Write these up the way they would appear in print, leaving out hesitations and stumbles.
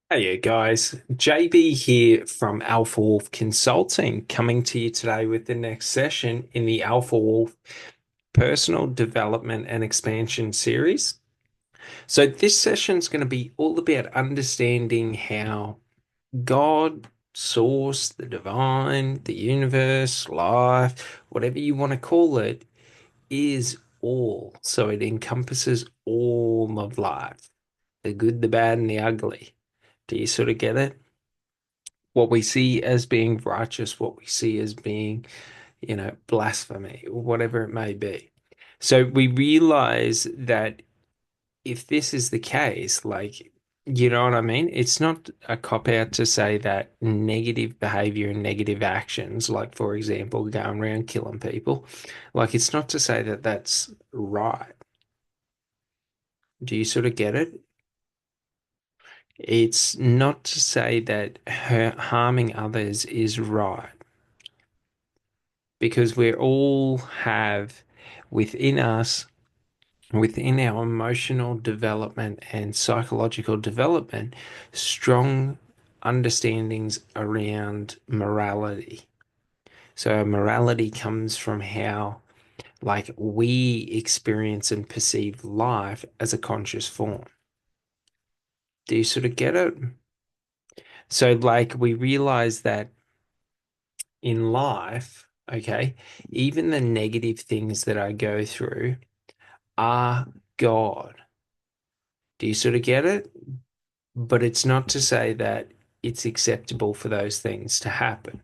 Hey guys, JB here from Alpha Wolf Consulting, coming to you today with the next session in the Alpha Wolf Personal Development and Expansion series. So, this session is going to be all about understanding how God, Source, the divine, the universe, life, whatever you want to call it, is all. So, it encompasses all of life, the good, the bad, and the ugly. Do you sort of get it? What we see as being righteous, what we see as being, blasphemy, or whatever it may be. So we realize that if this is the case, like, you know what I mean? It's not a cop out to say that negative behavior and negative actions, like, for example, going around killing people, like, it's not to say that that's right. Do you sort of get it? It's not to say that harming others is right. Because we all have within us, within our emotional development and psychological development, strong understandings around morality. So, morality comes from how, like, we experience and perceive life as a conscious form. Do you sort of get it? So, like, we realize that in life, okay, even the negative things that I go through are God. Do you sort of get it? But it's not to say that it's acceptable for those things to happen.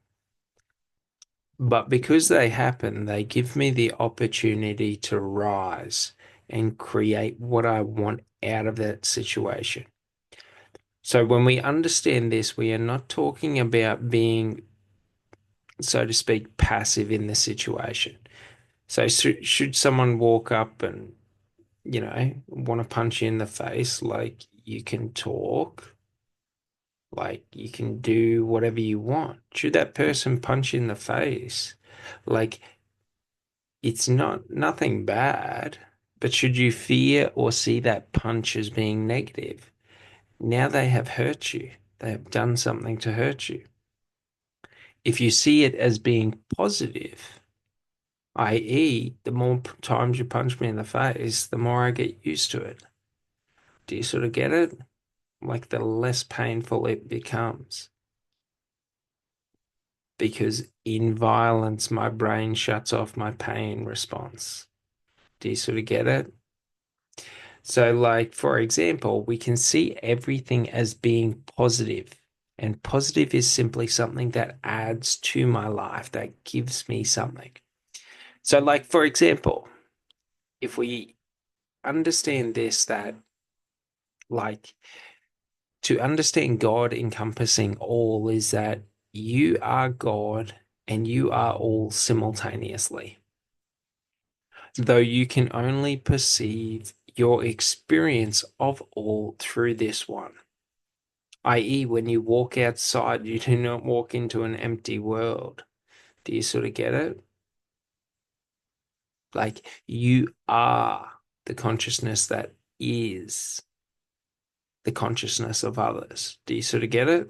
But because they happen, they give me the opportunity to rise and create what I want out of that situation. So when we understand this, we are not talking about being, so to speak, passive in the situation. So should someone walk up and, want to punch you in the face, like, you can talk, like, you can do whatever you want. Should that person punch you in the face, like, it's not nothing bad, but should you fear or see that punch as being negative? Now they have hurt you. They have done something to hurt you. If you see it as being positive, i.e., the more times you punch me in the face, the more I get used to it. Do you sort of get it? Like, the less painful it becomes. Because in violence, my brain shuts off my pain response. Do you sort of get it? So, like, for example, we can see everything as being positive, and positive is simply something that adds to my life, that gives me something. So, like, for example, if we understand this, that, like, to understand God encompassing all is that you are God and you are all simultaneously, though you can only perceive your experience of all through this one. I.e., when you walk outside, you do not walk into an empty world. Do you sort of get it? Like, you are the consciousness that is the consciousness of others. Do you sort of get it?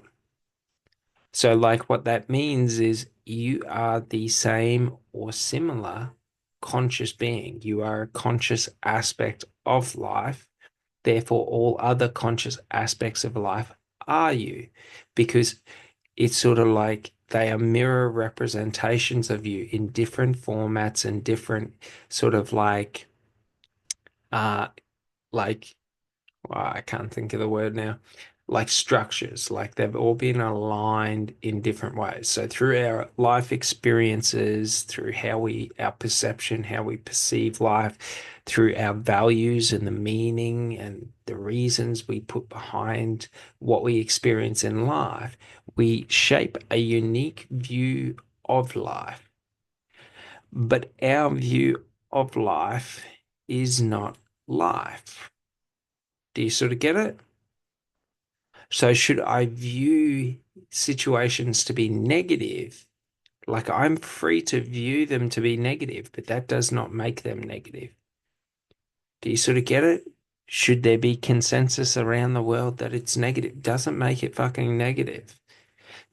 So, like, what that means is you are the same or similar conscious being. You are a conscious aspect of life. Therefore, all other conscious aspects of life are you, because it's sort of like they are mirror representations of you in different formats and different sort of uh, like I can't think of the word now, like structures, like they've all been aligned in different ways. So through our life experiences, through our perception, how we perceive life, through our values and the meaning and the reasons we put behind what we experience in life, we shape a unique view of life. But our view of life is not life. Do you sort of get it? So should I view situations to be negative? Like, I'm free to view them to be negative, but that does not make them negative. Do you sort of get it? Should there be consensus around the world that it's negative? Doesn't make it fucking negative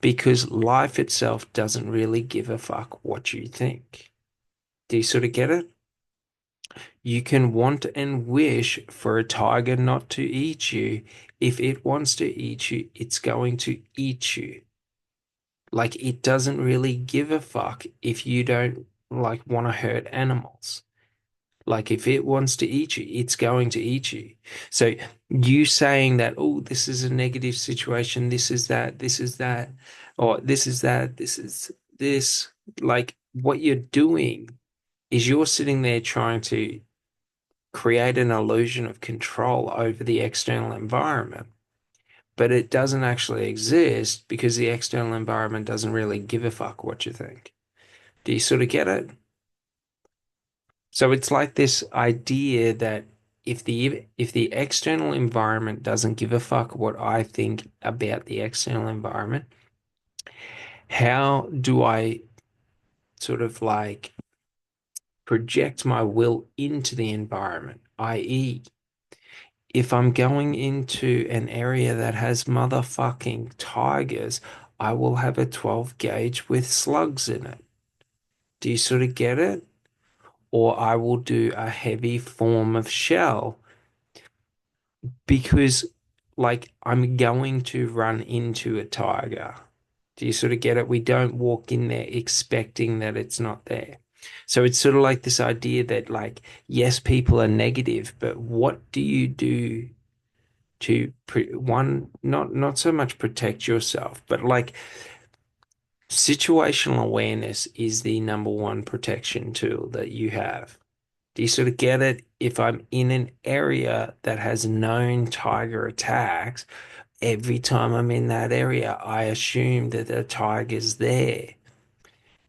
because life itself doesn't really give a fuck what you think. Do you sort of get it? You can want and wish for a tiger not to eat you. If it wants to eat you, it's going to eat you. Like it doesn't really give a fuck if you don't like want to hurt animals. Like if it wants to eat you, it's going to eat you. So you saying that, oh, this is a negative situation, this is that, or this is that, this is this, like what you're doing is you're sitting there trying to create an illusion of control over the external environment, but it doesn't actually exist because the external environment doesn't really give a fuck what you think. Do you sort of get it? So it's like this idea that if the external environment doesn't give a fuck what I think about the external environment, how do I sort of like project my will into the environment? I.e., if I'm going into an area that has motherfucking tigers, I will have a 12 gauge with slugs in it. Do you sort of get it? Or I will do a heavy form of shell because, like, I'm going to run into a tiger. Do you sort of get it? We don't walk in there expecting that it's not there. So it's sort of like this idea that, like, yes, people are negative, but what do you do to one, not so much protect yourself, but like situational awareness is the number one protection tool that you have. Do you sort of get it? If I'm in an area that has known tiger attacks, every time I'm in that area, I assume that the tiger's there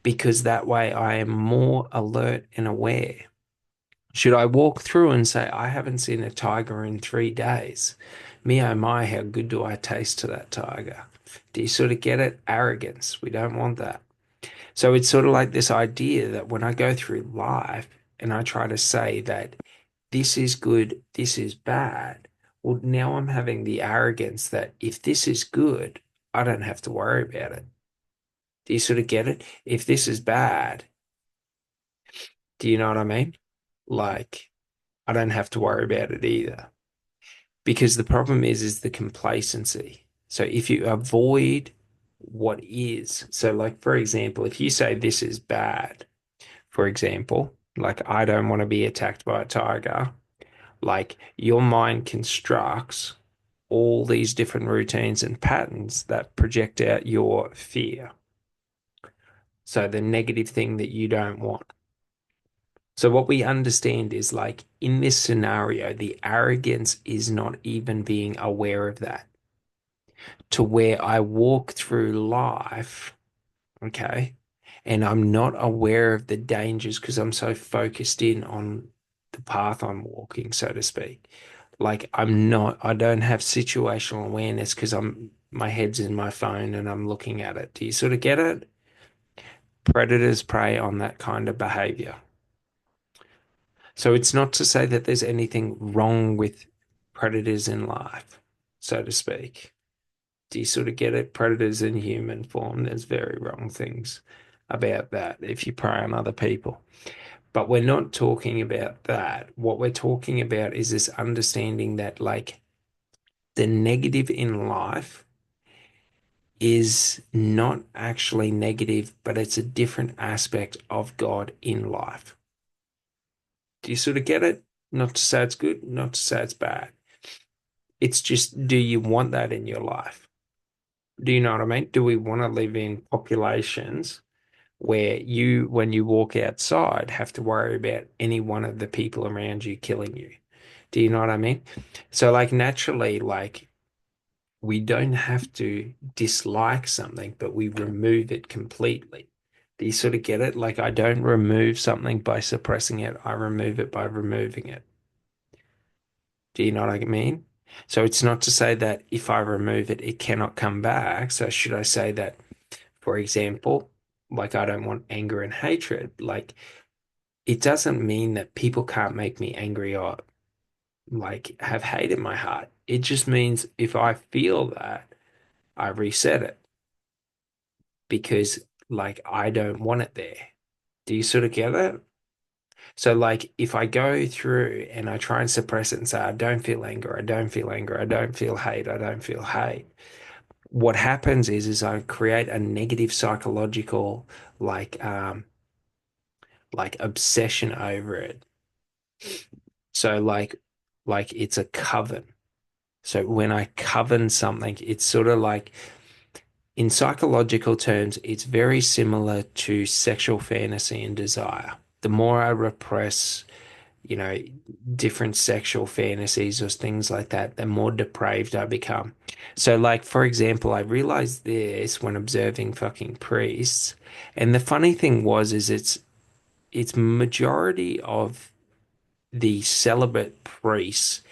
because that way I am more alert and aware. Should I walk through and say, I haven't seen a tiger in 3 days? Me oh my, how good do I taste to that tiger? Do you sort of get it? Arrogance. We don't want that. So it's sort of like this idea that when I go through life and I try to say that this is good, this is bad, well, now I'm having the arrogance that if this is good, I don't have to worry about it. Do you sort of get it? If this is bad, do you know what I mean? Like, I don't have to worry about it either. Because the problem is the complacency. So if you avoid what is, so like for example, if you say this is bad, for example, like I don't want to be attacked by a tiger, like your mind constructs all these different routines and patterns that project out your fear. So the negative thing that you don't want. So what we understand is like in this scenario, the arrogance is not even being aware of that to where I walk through life, okay, and I'm not aware of the dangers because I'm so focused in on the path I'm walking, so to speak. Like I don't have situational awareness because my head's in my phone and I'm looking at it. Do you sort of get it? Predators prey on that kind of behavior. So it's not to say that there's anything wrong with predators in life, so to speak. Do you sort of get it? Predators in human form, there's very wrong things about that if you prey on other people. But we're not talking about that. What we're talking about is this understanding that, like, the negative in life is not actually negative, but it's a different aspect of God in life. Do you sort of get it? Not to say it's good, not to say it's bad. It's just, do you want that in your life? Do you know what I mean? Do we want to live in populations where you, when you walk outside, have to worry about any one of the people around you killing you? Do you know what I mean? So, like, naturally, like, we don't have to dislike something, but we remove it completely. Do you sort of get it? Like, I don't remove something by suppressing it, I remove it by removing it. Do you know what I mean? So, it's not to say that if I remove it, it cannot come back. So, should I say that, for example, like, I don't want anger and hatred? Like, it doesn't mean that people can't make me angry or like have hate in my heart. It just means if I feel that, I reset it because like I don't want it there. Do you sort of get it? So like if I go through and I try and suppress it and say, I don't feel anger, I don't feel anger, I don't feel hate, I don't feel hate. What happens is I create a negative psychological like like obsession over it. So like it's a coven. So when I coven something, it's sort of like in psychological terms, it's very similar to sexual fantasy and desire. The more I repress, you know, different sexual fantasies or things like that, the more depraved I become. So, like, for example, I realized this when observing fucking priests. And the funny thing is it's majority of the celibate priests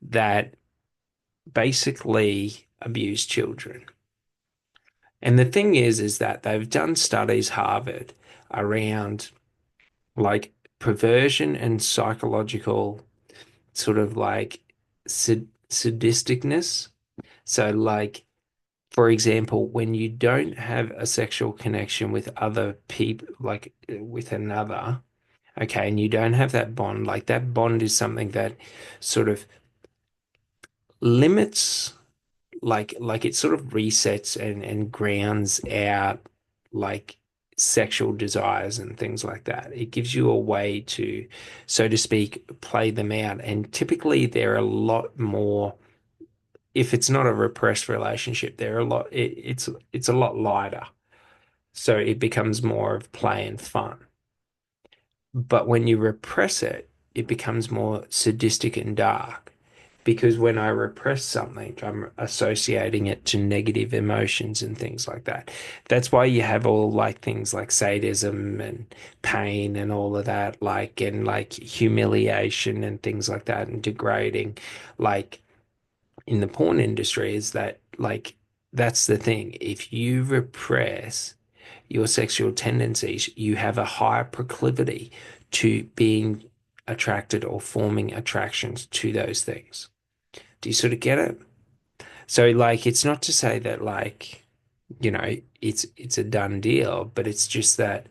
that basically abuse children. And the thing is that they've done studies, Harvard, around like perversion and psychological sort of like sadisticness. So, like, for example, when you don't have a sexual connection with other people, like with another, okay, and you don't have that bond, like that bond is something that sort of limits like it sort of resets and grounds out like sexual desires and things like that. It gives you a way to, so to speak, play them out. And typically they're a lot more, if it's not a repressed relationship, they're a lot it's a lot lighter. So it becomes more of play and fun. But when you repress it, it becomes more sadistic and dark. Because when I repress something, I'm associating it to negative emotions and things like that. That's why you have all like things like sadism and pain and all of that, like and like humiliation and things like that and degrading, like in the porn industry is that like that's the thing. If you repress your sexual tendencies, you have a higher proclivity to being attracted or forming attractions to those things. Do you sort of get it? So like it's not to say that like, it's a done deal, but it's just that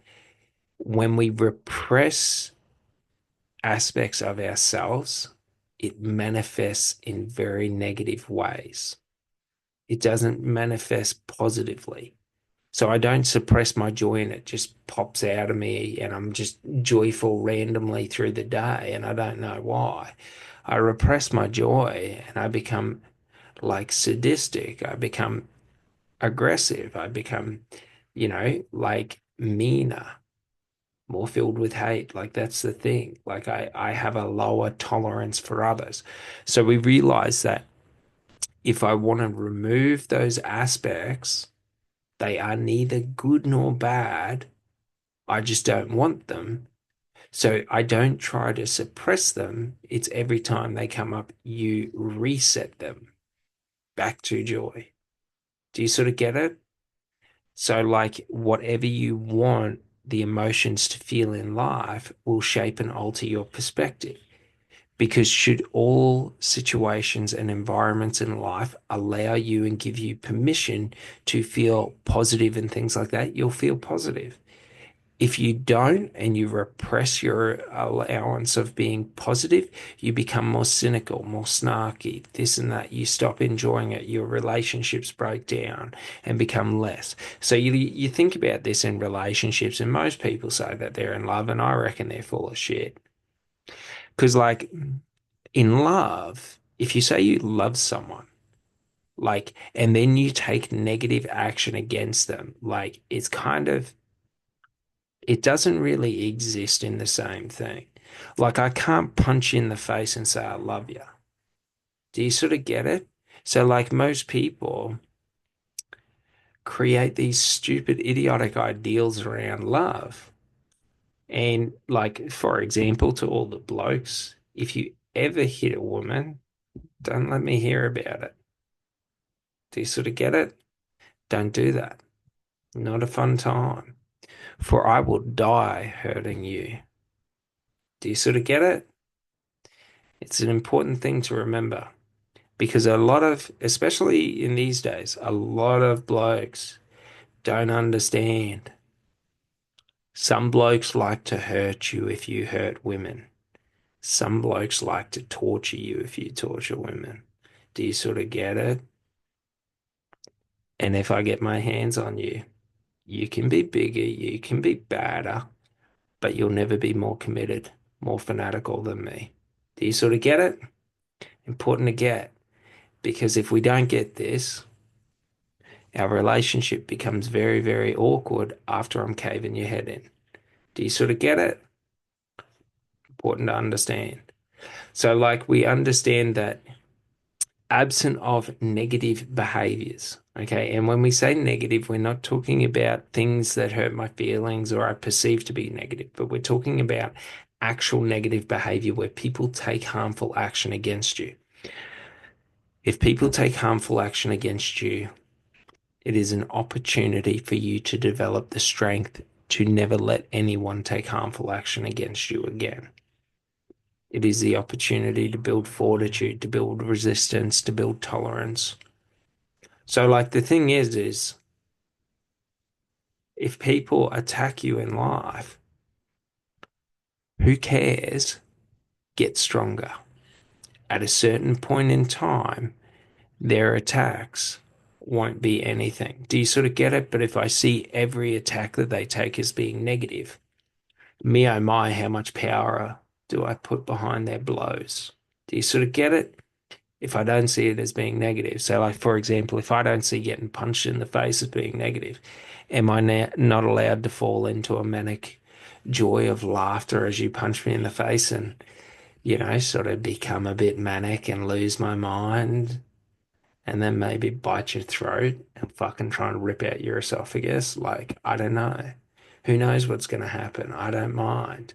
when we repress aspects of ourselves, it manifests in very negative ways. It doesn't manifest positively. So I don't suppress my joy and it just pops out of me and I'm just joyful randomly through the day and I don't know why. I repress my joy and I become like sadistic. I become aggressive. I become, like meaner, more filled with hate. Like that's the thing. Like I have a lower tolerance for others. So we realize that if I want to remove those aspects, they are neither good nor bad. I just don't want them. So I don't try to suppress them. It's every time they come up, you reset them back to joy. Do you sort of get it? So, like, whatever you want the emotions to feel in life will shape and alter your perspective. Because should all situations and environments in life allow you and give you permission to feel positive and things like that, you'll feel positive. If you don't and you repress your allowance of being positive, you become more cynical, more snarky, this and that. You stop enjoying it. Your relationships break down and become less. So you think about this in relationships, and most people say that they're in love, and I reckon they're full of shit. Because like in love, if you say you love someone, like, and then you take negative action against them, like it's kind of it doesn't really exist in the same thing. Like I can't punch you in the face and say I love you. Do you sort of get it? So like most people create these stupid, idiotic ideals around love. And like, for example, to all the blokes, if you ever hit a woman, don't let me hear about it. Do you sort of get it? Don't do that. Not a fun time. For I will die hurting you. Do you sort of get it? It's an important thing to remember because a lot of, especially in these days, a lot of blokes don't understand. Some blokes like to hurt you if you hurt women. Some blokes like to torture you if you torture women. Do you sort of get it? And if I get my hands on you, you can be bigger, you can be badder, but you'll never be more committed, more fanatical than me. Do you sort of get it? Important to get. Because if we don't get this, our relationship becomes very, very awkward after I'm caving your head in. Do you sort of get it? Important to understand. So, like, we understand that absent of negative behaviors, okay? And when we say negative, we're not talking about things that hurt my feelings or I perceive to be negative, but we're talking about actual negative behavior where people take harmful action against you. If people take harmful action against you, it is an opportunity for you to develop the strength to never let anyone take harmful action against you again. It is the opportunity to build fortitude, to build resistance, to build tolerance. So, like, the thing is if people attack you in life, who cares? Get stronger. At a certain point in time, their attacks won't be anything. Do you sort of get it? But if I see every attack that they take as being negative, me oh my, how much power do I put behind their blows? Do you sort of get it? If I don't see it as being negative. So, like, for example, if I don't see getting punched in the face as being negative, am I not allowed to fall into a manic joy of laughter as you punch me in the face and, sort of become a bit manic and lose my mind and then maybe bite your throat and fucking try and rip out your esophagus? Like, I don't know. Who knows what's going to happen? I don't mind.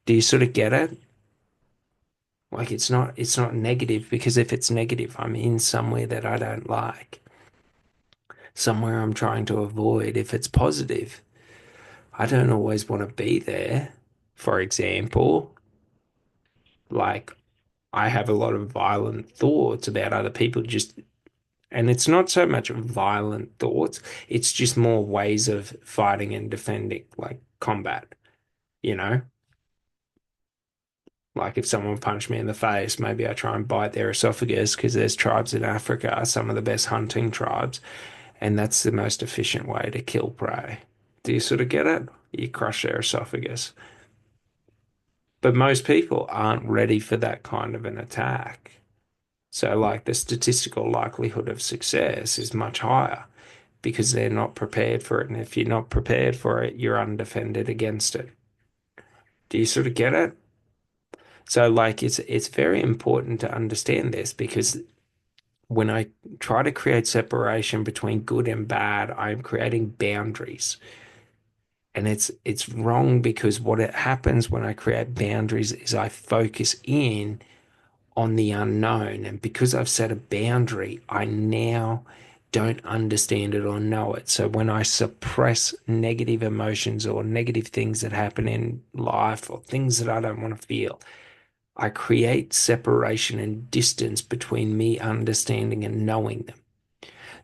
Do you sort of get it? Like, it's not negative because if it's negative, I'm in somewhere that I don't like, somewhere I'm trying to avoid. If it's positive, I don't always want to be there. For example, like, I have a lot of violent thoughts about other people just, and it's not so much violent thoughts, it's just more ways of fighting and defending, like combat, you know? Like if someone punched me in the face, maybe I try and bite their esophagus because there's tribes in Africa, some of the best hunting tribes, and that's the most efficient way to kill prey. Do you sort of get it? You crush their esophagus. But most people aren't ready for that kind of an attack. So, like, the statistical likelihood of success is much higher because they're not prepared for it. And if you're not prepared for it, you're undefended against it. Do you sort of get it? So, like, it's very important to understand this because when I try to create separation between good and bad, I'm creating boundaries. And it's wrong because what it happens when I create boundaries is I focus in on the unknown. And because I've set a boundary, I now don't understand it or know it. So when I suppress negative emotions or negative things that happen in life or things that I don't want to feel, I create separation and distance between me understanding and knowing them.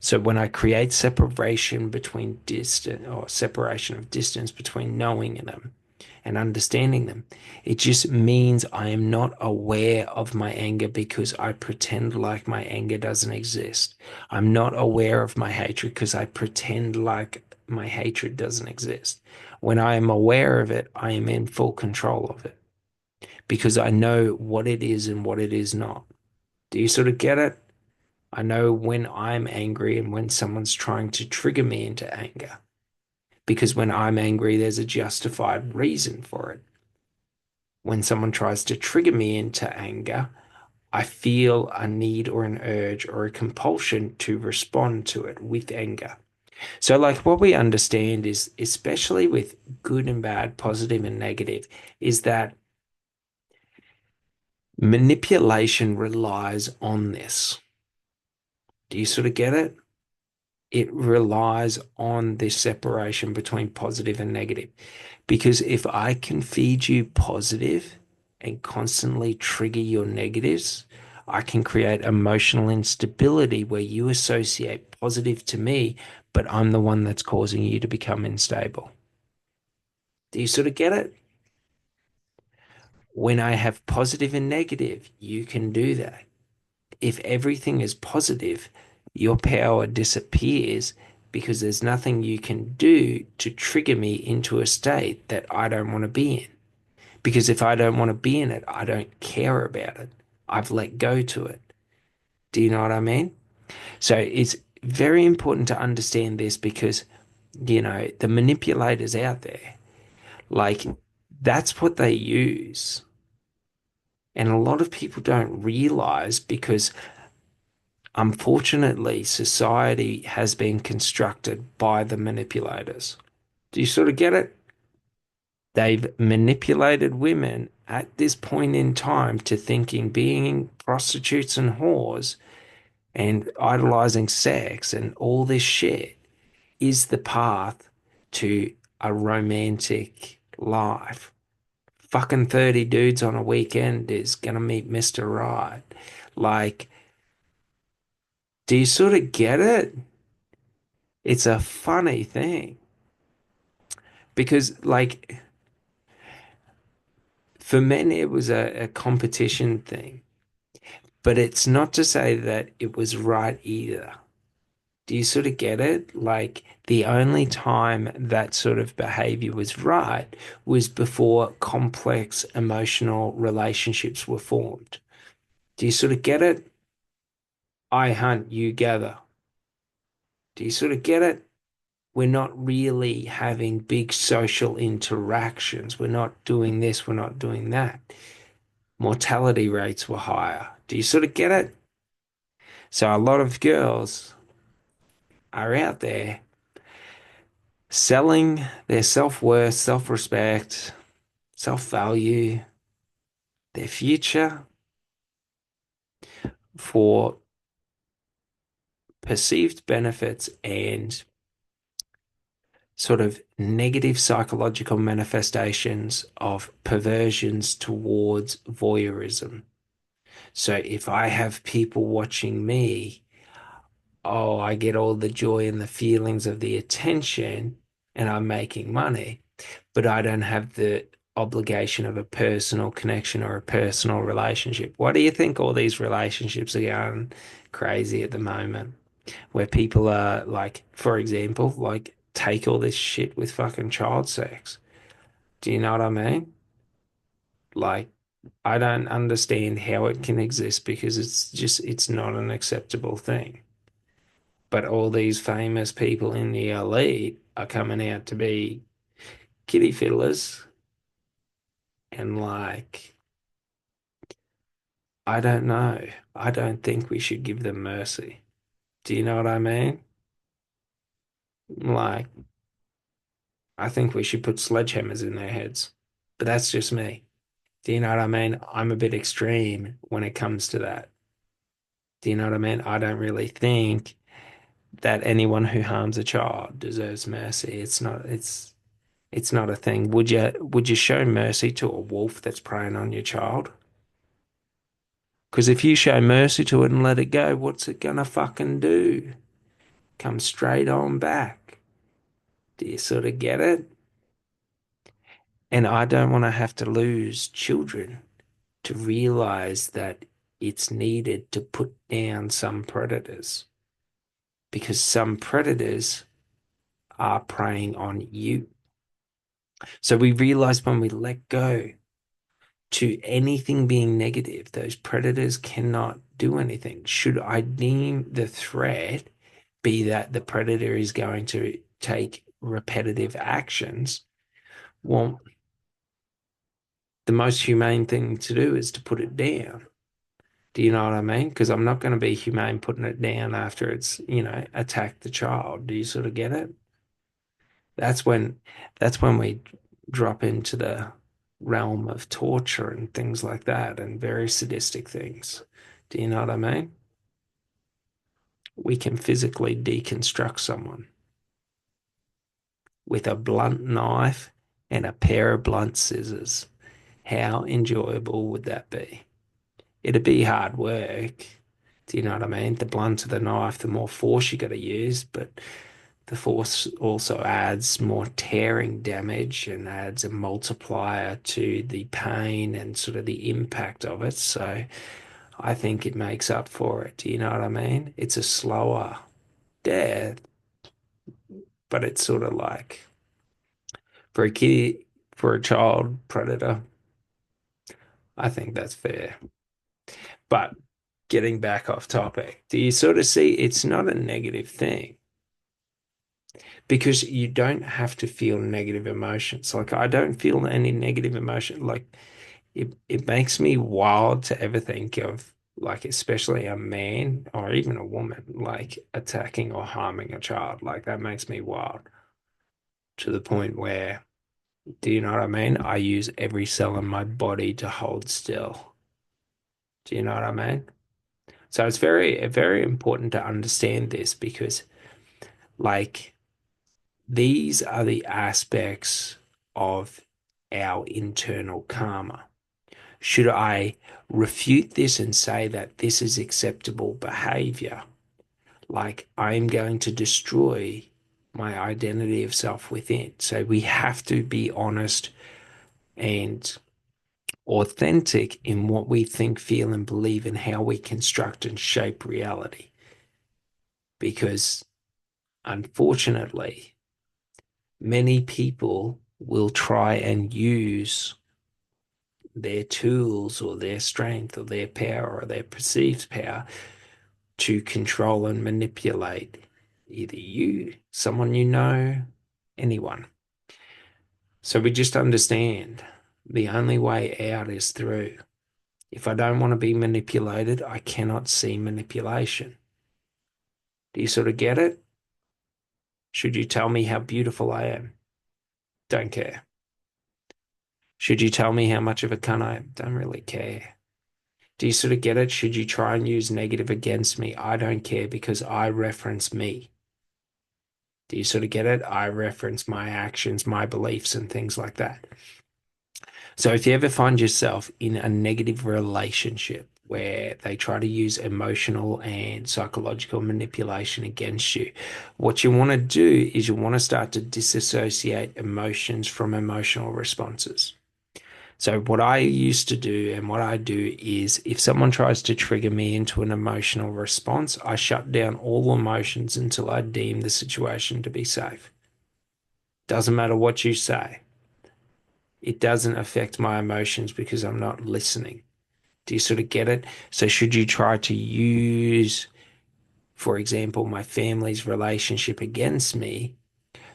So when I create separation between distance or separation of distance between knowing them and understanding them, it just means I am not aware of my anger because I pretend like my anger doesn't exist. I'm not aware of my hatred because I pretend like my hatred doesn't exist. When I am aware of it, I am in full control of it because I know what it is and what it is not. Do you sort of get it? I know when I'm angry and when someone's trying to trigger me into anger. Because when I'm angry, there's a justified reason for it. When someone tries to trigger me into anger, I feel a need or an urge or a compulsion to respond to it with anger. So, like, what we understand is, especially with good and bad, positive and negative, is that manipulation relies on this. Do you sort of get it? It relies on this separation between positive and negative. Because if I can feed you positive and constantly trigger your negatives, I can create emotional instability where you associate positive to me, but I'm the one that's causing you to become unstable. Do you sort of get it? When I have positive and negative, you can do that. If everything is positive, your power disappears because there's nothing you can do to trigger me into a state that I don't want to be in. Because if I don't want to be in it, I don't care about it. I've let go to it. Do you know what I mean? So it's very important to understand this because, the manipulators out there, like, that's what they use. And a lot of people don't realize because unfortunately, society has been constructed by the manipulators. Do you sort of get it? They've manipulated women at this point in time to thinking being prostitutes and whores and idolizing sex and all this shit is the path to a romantic life. Fucking 30 dudes on a weekend is gonna meet Mr. Right. Like, do you sort of get it? It's a funny thing because, like, for men, it was a competition thing, but it's not to say that it was right either. Do you sort of get it? Like, the only time that sort of behavior was right was before complex emotional relationships were formed. Do you sort of get it? I hunt, you gather. Do you sort of get it? We're not really having big social interactions. We're not doing this, we're not doing that. Mortality rates were higher. Do you sort of get it? So a lot of girls are out there selling their self-worth, self-respect, self-value, their future for perceived benefits and sort of negative psychological manifestations of perversions towards voyeurism. So if I have people watching me, oh, I get all the joy and the feelings of the attention and I'm making money, but I don't have the obligation of a personal connection or a personal relationship. Why do you think all these relationships are going crazy at the moment? Where people are like, for example, like take all this shit with fucking child sex. Do you know what I mean? Like, I don't understand how it can exist because it's not an acceptable thing. But all these famous people in the elite are coming out to be kitty fiddlers and like, I don't know. I don't think we should give them mercy. Do you know what I mean? Like, I think we should put sledgehammers in their heads. But that's just me. Do you know what I mean? I'm a bit extreme when it comes to that. Do you know what I mean? I don't really think that anyone who harms a child deserves mercy. It's not a thing. Would you show mercy to a wolf that's preying on your child? Because if you show mercy to it and let it go, what's it gonna fucking do? Come straight on back. Do you sort of get it? And I don't want to have to lose children to realize that it's needed to put down some predators because some predators are preying on you. So we realize when we let go to anything being negative, those predators cannot do anything. Should I deem the threat be that the predator is going to take repetitive actions? Well, the most humane thing to do is to put it down. Do you know what I mean? Because I'm not going to be humane putting it down after it's, attacked the child. Do you sort of get it? That's when that's when we drop into the realm of torture and things like that and very sadistic things. Do you know what I mean? We can physically deconstruct someone with a blunt knife and a pair of blunt scissors. How enjoyable would that be? It'd be hard work. Do you know what I mean? The blunter the knife, the more force you got to use, but the force also adds more tearing damage and adds a multiplier to the pain and sort of the impact of it. So I think it makes up for it. Do you know what I mean? It's a slower death, but it's sort of like for a kid, for a child predator, I think that's fair. But getting back off topic, do you sort of see it's not a negative thing because you don't have to feel negative emotions. Like I don't feel any negative emotion. Like it makes me wild to ever think of like especially a man or even a woman like attacking or harming a child. Like that makes me wild to the point where, do you know what I mean? I use every cell in my body to hold still. Do you know what I mean? So it's very important to understand this because like these are the aspects of our internal karma. Should I refute this and say that this is acceptable behavior? Like I'm going to destroy my identity of self within. So we have to be honest and authentic in what we think, feel, and believe and how we construct and shape reality. Because unfortunately, many people will try and use their tools or their strength or their power or their perceived power to control and manipulate either you, someone you know, anyone. So we just understand the only way out is through. If I don't want to be manipulated, I cannot see manipulation. Do you sort of get it? Should you tell me how beautiful I am? Don't care. Should you tell me how much of a cunt I am? Don't really care. Do you sort of get it? Should you try and use negative against me? I don't care because I reference me. Do you sort of get it? I reference my actions, my beliefs, and things like that. So if you ever find yourself in a negative relationship where they try to use emotional and psychological manipulation against you, what you want to do is you want to start to disassociate emotions from emotional responses. So what I used to do and what I do is if someone tries to trigger me into an emotional response, I shut down all emotions until I deem the situation to be safe. Doesn't matter what you say. It doesn't affect my emotions because I'm not listening. Do you sort of get it? So should you try to use, for example, my family's relationship against me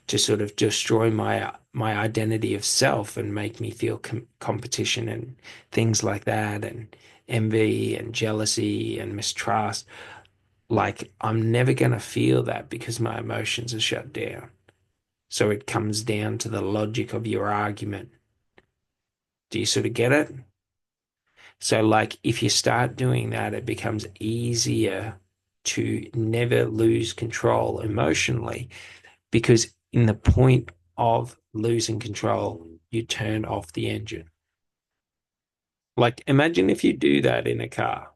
to sort of destroy my identity of self and make me feel competition and things like that and envy and jealousy and mistrust, like I'm never going to feel that because my emotions are shut down. So it comes down to the logic of your argument. Do you sort of get it? So, like, if you start doing that, it becomes easier to never lose control emotionally because, in the point of losing control, you turn off the engine. Like, imagine if you do that in a car,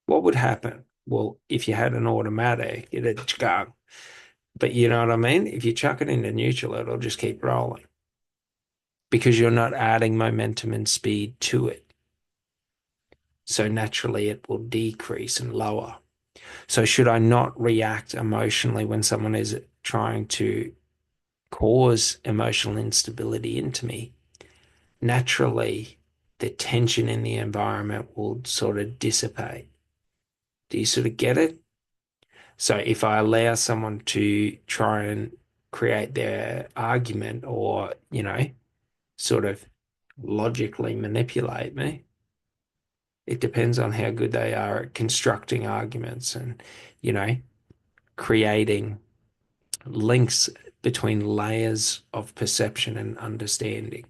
what would happen? Well, if you had an automatic, it'd go. But you know what I mean? If you chuck it into neutral, it'll just keep rolling because you're not adding momentum and speed to it. So naturally, it will decrease and lower. So should I not react emotionally when someone is trying to cause emotional instability into me? Naturally, the tension in the environment will sort of dissipate. Do you sort of get it? So if I allow someone to try and create their argument or, sort of logically manipulate me, it depends on how good they are at constructing arguments and, you know, creating links between layers of perception and understanding.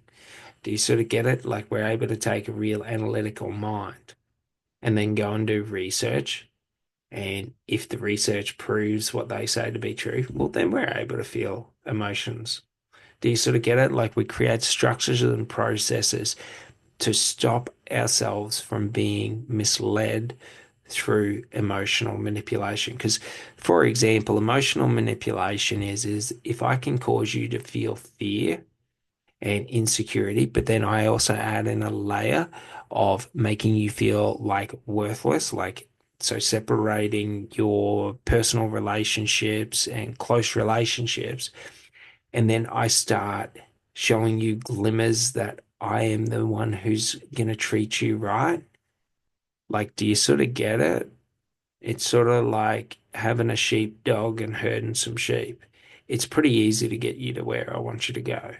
Do you sort of get it? Like we're able to take a real analytical mind and then go and do research. And if the research proves what they say to be true, well, then we're able to feel emotions Do you sort of get it? Like we create structures and processes to stop ourselves from being misled through emotional manipulation. Because, for example, emotional manipulation is if I can cause you to feel fear and insecurity, but then I also add in a layer of making you feel like worthless, like so separating your personal relationships and close relationships. And then I start showing you glimmers that I am the one who's going to treat you right. Like, do you sort of get it? It's sort of like having a sheep dog and herding some sheep. It's pretty easy to get you to where I want you to go.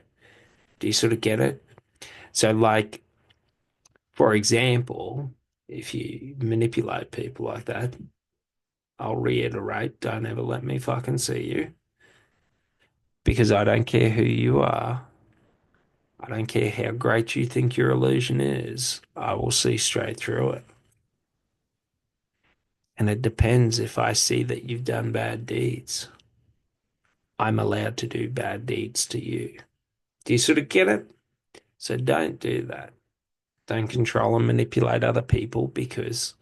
Do you sort of get it? So, like, for example, if you manipulate people like that, I'll reiterate, don't ever let me fucking see you because I don't care who you are. I don't care how great you think your illusion is. I will see straight through it. And it depends if I see that you've done bad deeds. I'm allowed to do bad deeds to you. Do you sort of get it? So don't do that. Don't control and manipulate other people because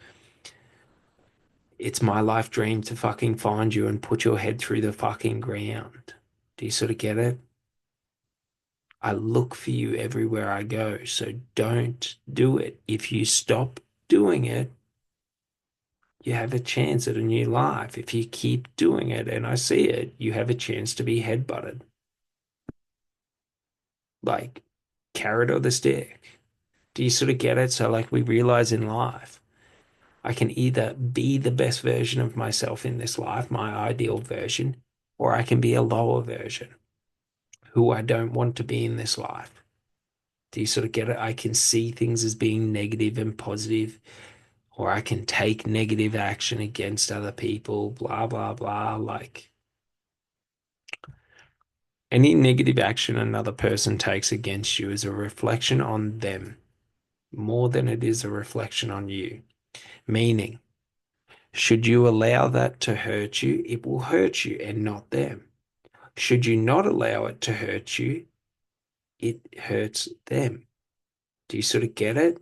it's my life dream to fucking find you and put your head through the fucking ground. Do you sort of get it? I look for you everywhere I go, so don't do it. If you stop doing it, you have a chance at a new life. If you keep doing it and I see it, you have a chance to be headbutted. Like carrot or the stick. Do you sort of get it? So like we realize in life, I can either be the best version of myself in this life, my ideal version, or I can be a lower version, who I don't want to be in this life. Do you sort of get it? I can see things as being negative and positive, or I can take negative action against other people, blah, blah, blah. Like any negative action another person takes against you is a reflection on them more than it is a reflection on you. Meaning, should you allow that to hurt you, it will hurt you and not them. Should you not allow it to hurt you, it hurts them. Do you sort of get it?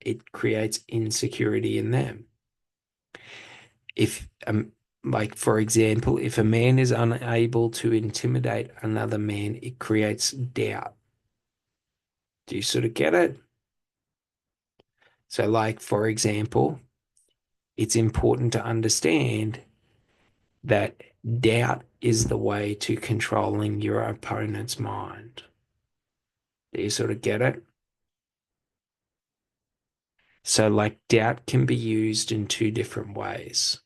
It creates insecurity in them. If, like, for example, if a man is unable to intimidate another man, it creates doubt. Do you sort of get it? So, like, for example, it's important to understand that doubt is the way to controlling your opponent's mind. Do you sort of get it? So, like, doubt can be used in two different ways.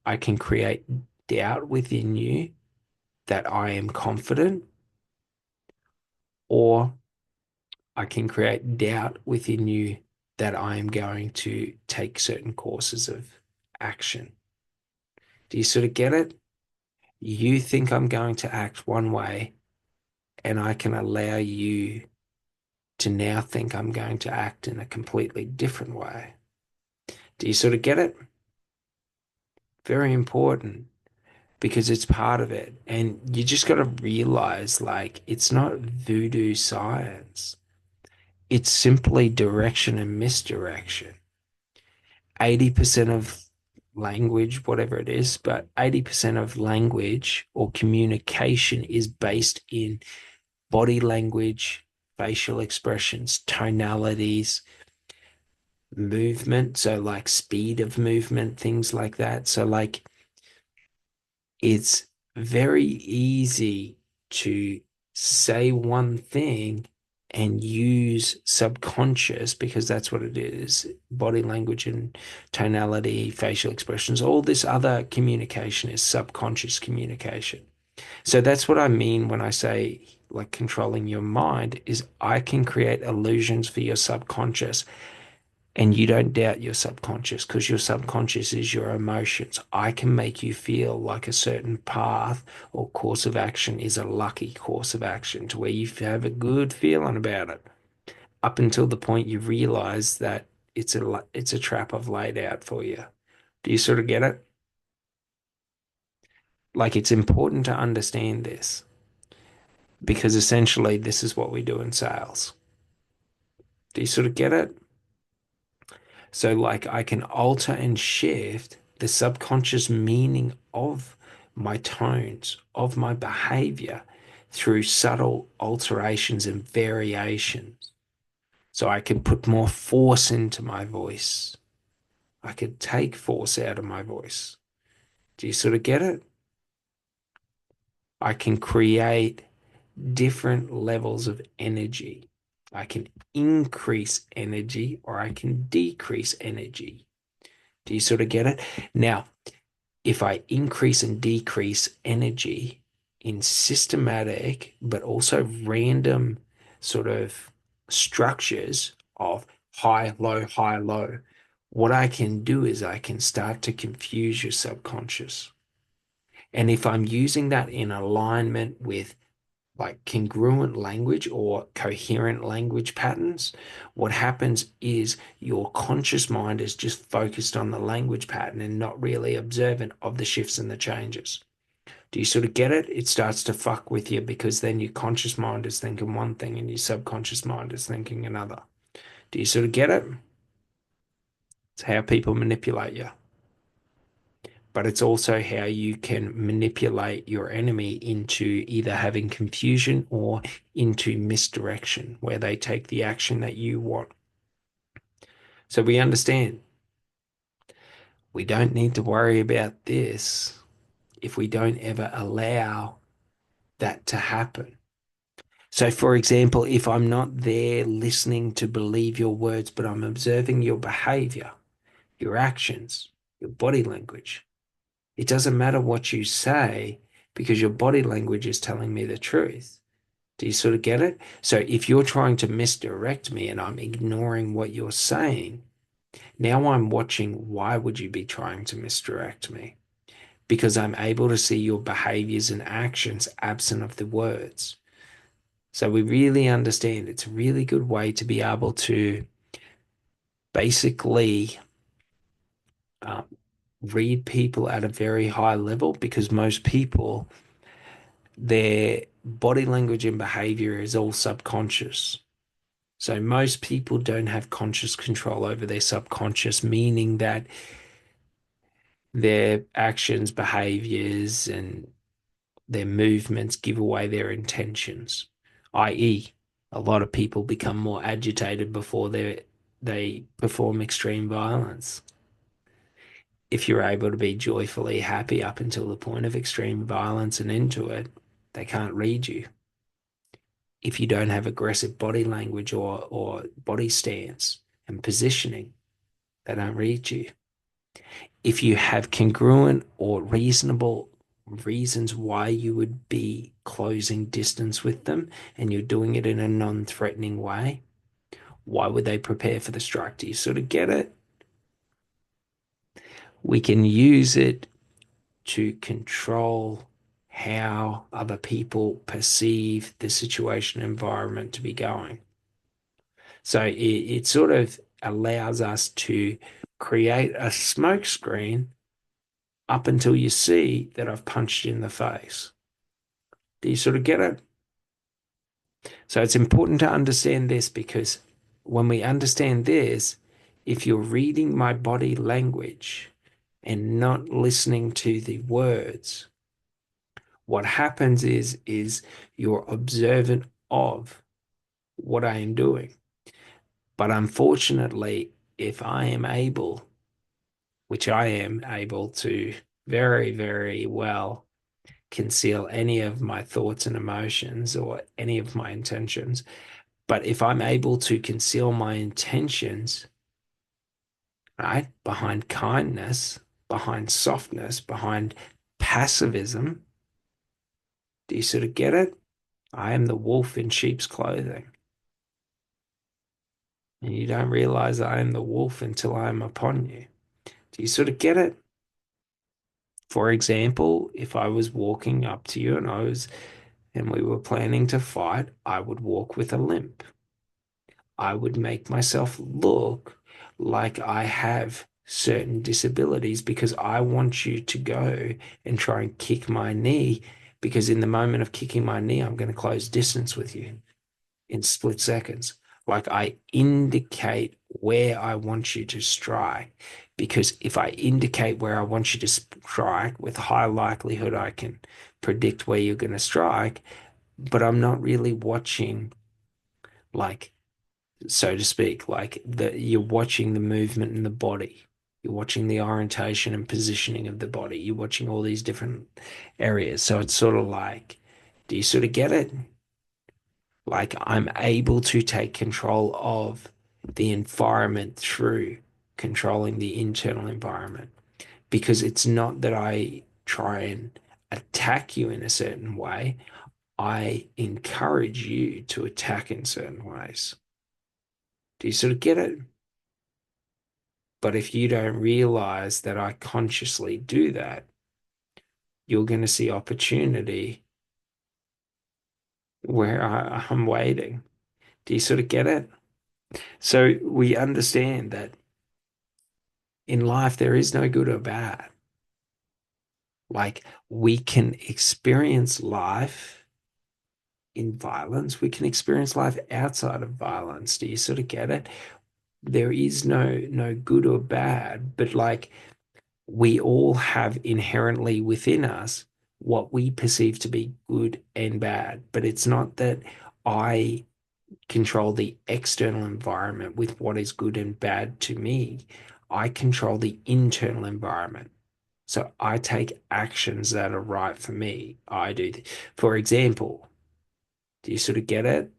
I can create doubt within you that I am confident, or I can create doubt within you that I am going to take certain courses of action. Do you sort of get it? You think I'm going to act one way, and I can allow you to now think I'm going to act in a completely different way. Do you sort of get it? Very important because it's part of it. And you just got to realize like it's not voodoo science, it's simply direction and misdirection. 80% of language, whatever it is, but 80% of language or communication is based in body language, facial expressions, tonalities, movement. So, like speed of movement, things like that. So, like, it's very easy to say one thing and use subconscious because that's what it is body language and tonality, facial expressions, all this other communication is subconscious communication. So that's what I mean when I say like controlling your mind is I can create illusions for your subconscious and you don't doubt your subconscious because your subconscious is your emotions. I can make you feel like a certain path or course of action is a lucky course of action to where you have a good feeling about it up until the point you realize that it's a trap I've laid out for you. Do you sort of get it? Like it's important to understand this. because essentially this is what we do in sales. Do you sort of get it? So, like, I can alter and shift the subconscious meaning of my tones, of my behavior through subtle alterations and variations. So, I can put more force into my voice. I could take force out of my voice. Do you sort of get it? I can create different levels of energy. I can increase energy or I can decrease energy. Do you sort of get it? Now, if I increase and decrease energy in systematic but also random sort of structures of high, low, what I can do is I can start to confuse your subconscious. And if I'm using that in alignment with like congruent language or coherent language patterns, what happens is your conscious mind is just focused on the language pattern and not really observant of the shifts and the changes. Do you sort of get it? It starts to fuck with you because then your conscious mind is thinking one thing and your subconscious mind is thinking another. Do you sort of get it? It's how people manipulate you. But it's also how you can manipulate your enemy into either having confusion or into misdirection, where they take the action that you want. So we understand we don't need to worry about this if we don't ever allow that to happen. So, for example, if I'm not there listening to believe your words, but I'm observing your behavior, your actions, your body language, it doesn't matter what you say because your body language is telling me the truth. Do you sort of get it? So if you're trying to misdirect me and I'm ignoring what you're saying, now I'm watching why would you be trying to misdirect me? Because I'm able to see your behaviors and actions absent of the words. So we really understand it's a really good way to be able to basically um, read people at a very high level because most people their body language and behavior is all subconscious. So most people don't have conscious control over their subconscious, meaning that their actions, behaviors, and their movements give away their intentions, i.e., a lot of people become more agitated before they perform extreme violence. If you're able to be joyfully happy up until the point of extreme violence and into it, they can't read you. If you don't have aggressive body language or body stance and positioning, they don't read you. If you have congruent or reasonable reasons why you would be closing distance with them and you're doing it in a non-threatening way, why would they prepare for the strike? Do you sort of get it? We can use it to control how other people perceive the situation environment to be going. So it sort of allows us to create a smoke screen up until you see that I've punched you in the face. Do you sort of get it? So it's important to understand this because when we understand this, if you're reading my body language and not listening to the words, what happens is you're observant of what I am doing. But unfortunately, if I am able, which I am able to very, very well conceal any of my thoughts and emotions or any of my intentions. But if I'm able to conceal my intentions, right, behind kindness, behind softness, behind passivism, do you sort of get it? I am the wolf in sheep's clothing. And you don't realize I am the wolf until I am upon you. Do you sort of get it? For example, if I was walking up to you and we were planning to fight, I would walk with a limp. I would make myself look like I have certain disabilities because I want you to go and try and kick my knee because in the moment of kicking my knee, I'm going to close distance with you in split seconds. Like I indicate where I want you to strike, because if I indicate where I want you to strike, with high likelihood, I can predict where you're going to strike, but I'm not really watching, like, so to speak, like you're watching the movement in the body. You're watching the orientation and positioning of the body. You're watching all these different areas. So it's sort of like, do you sort of get it? Like I'm able to take control of the environment through controlling the internal environment, because it's not that I try and attack you in a certain way. I encourage you to attack in certain ways. Do you sort of get it? But if you don't realize that I consciously do that, you're going to see opportunity where I'm waiting. Do you sort of get it? So we understand that in life, there is no good or bad. Like we can experience life in violence, we can experience life outside of violence. Do you sort of get it? There is no good or bad, but like we all have inherently within us what we perceive to be good and bad. But it's not that I control the external environment with what is good and bad to me. I control the internal environment. So I take actions that are right for me. I do. For example, do you sort of get it?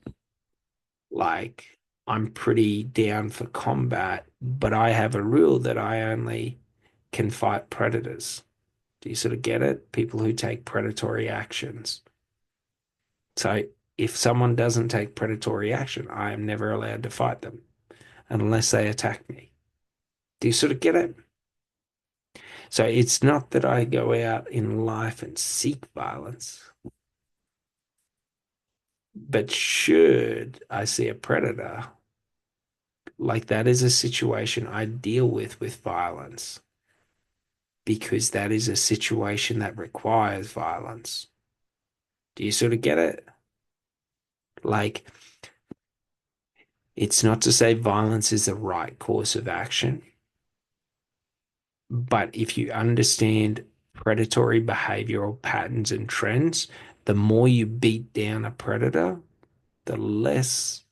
Like, I'm pretty down for combat, but I have a rule that I only can fight predators. Do you sort of get it? People who take predatory actions. So if someone doesn't take predatory action, I am never allowed to fight them unless they attack me. Do you sort of get it? So it's not that I go out in life and seek violence, but should I see a predator, like that is a situation I deal with violence, because that is a situation that requires violence. Do you sort of get it? Like, it's not to say violence is the right course of action, but if you understand predatory behavioral patterns and trends, the more you beat down a predator, the less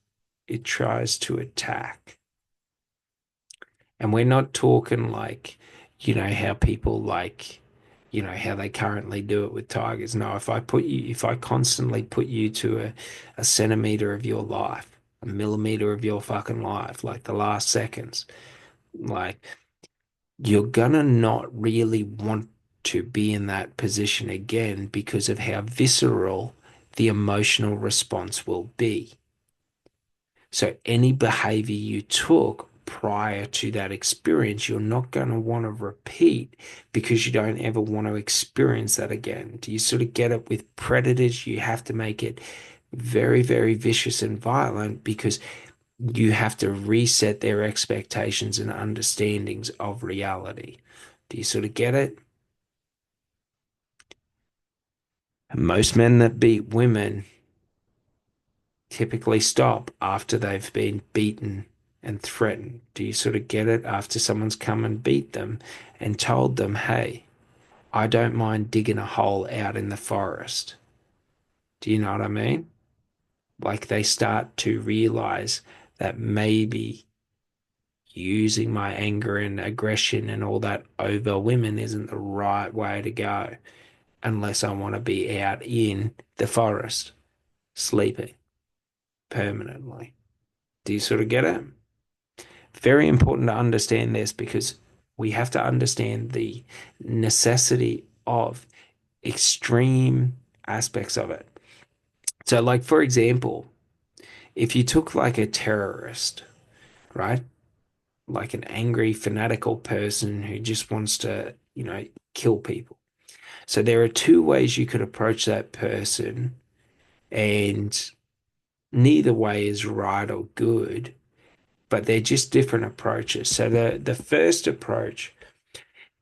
it tries to attack. And we're not talking like, how people like, how they currently do it with tigers. No, if I constantly put you to a centimeter of your life, a millimeter of your fucking life, like the last seconds, like you're gonna not really want to be in that position again because of how visceral the emotional response will be. So any behavior you took prior to that experience, you're not going to want to repeat because you don't ever want to experience that again. Do you sort of get it? With predators, you have to make it very, very vicious and violent because you have to reset their expectations and understandings of reality. Do you sort of get it? Most men that beat women typically stop after they've been beaten and threatened. Do you sort of get it? After someone's come and beat them and told them, hey, I don't mind digging a hole out in the forest. Do you know what I mean? Like they start to realize that maybe using my anger and aggression and all that over women isn't the right way to go unless I want to be out in the forest sleeping permanently. Do you sort of get it? Very important to understand this because we have to understand the necessity of extreme aspects of it. So, like, for example, if you took like a terrorist, right? Like an angry, fanatical person who just wants to, kill people. So, there are two ways you could approach that person, and neither way is right or good, but they're just different approaches. So, the first approach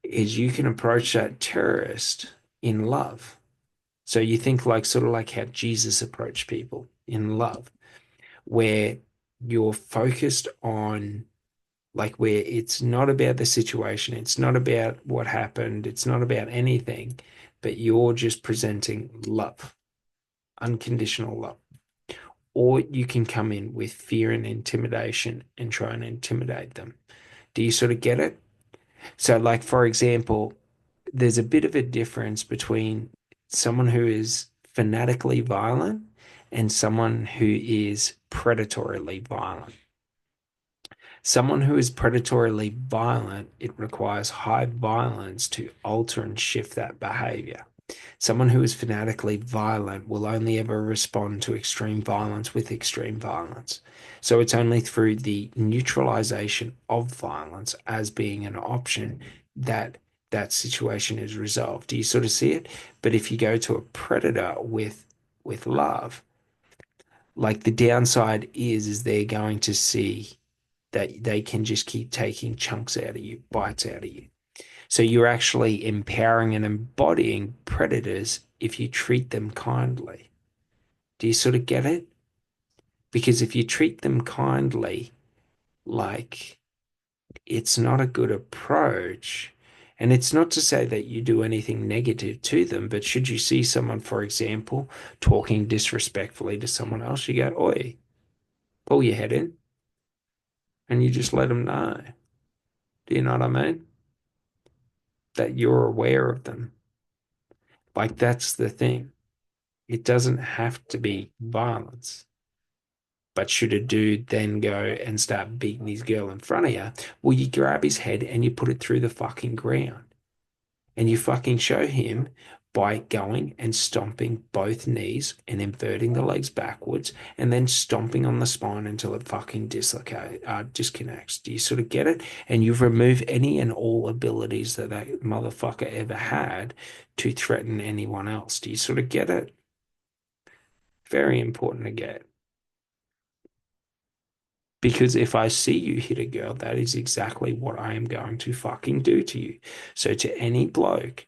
is you can approach that terrorist in love. So you think like sort of like how Jesus approached people in love, where you're focused on like where it's not about the situation, it's not about what happened, it's not about anything, but you're just presenting love, unconditional love. Or you can come in with fear and intimidation and try and intimidate them. Do you sort of get it? So, like, for example, there's a bit of a difference between someone who is fanatically violent and someone who is predatorily violent. Someone who is predatorily violent, it requires high violence to alter and shift that behavior. Someone who is fanatically violent will only ever respond to extreme violence with extreme violence. So it's only through the neutralization of violence as being an option that that situation is resolved. Do you sort of see it? But if you go to a predator with love, like the downside is they're going to see that they can just keep taking chunks out of you, bites out of you. So you're actually empowering and embodying predators if you treat them kindly. Do you sort of get it? Because if you treat them kindly, like it's not a good approach. And it's not to say that you do anything negative to them, but should you see someone, for example, talking disrespectfully to someone else, you go, oi, pull your head in and you just let them know. Do you know what I mean? That you're aware of them. Like that's the thing. It doesn't have to be violence. But should a dude then go and start beating his girl in front of you, well, you grab his head and you put it through the fucking ground. And you fucking show him by going and stomping both knees and inverting the legs backwards and then stomping on the spine until it fucking disconnects. Do you sort of get it? And you've removed any and all abilities that that motherfucker ever had to threaten anyone else. Do you sort of get it? Very important to get. Because if I see you hit a girl, that is exactly what I am going to fucking do to you. So to any bloke,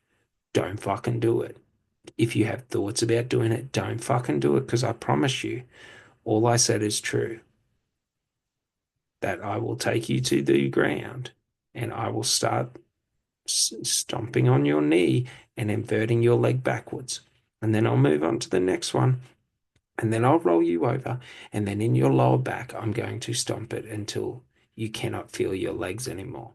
don't fucking do it. If you have thoughts about doing it, don't fucking do it because I promise you, all I said is true. That I will take you to the ground and I will start stomping on your knee and inverting your leg backwards. And then I'll move on to the next one. And then I'll roll you over. And then in your lower back, I'm going to stomp it until you cannot feel your legs anymore.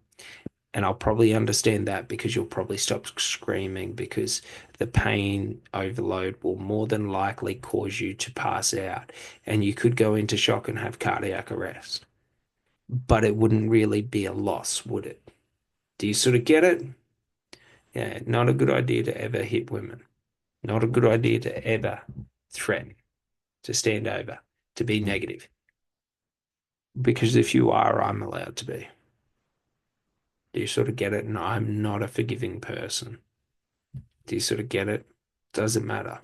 And I'll probably understand that because you'll probably stop screaming because the pain overload will more than likely cause you to pass out. And you could go into shock and have cardiac arrest. But it wouldn't really be a loss, would it? Do you sort of get it? Yeah, not a good idea to ever hit women. Not a good idea to ever threaten, to stand over, to be negative. Because if you are, I'm allowed to be. Do you sort of get it? And I'm not a forgiving person. Do you sort of get it? Doesn't matter.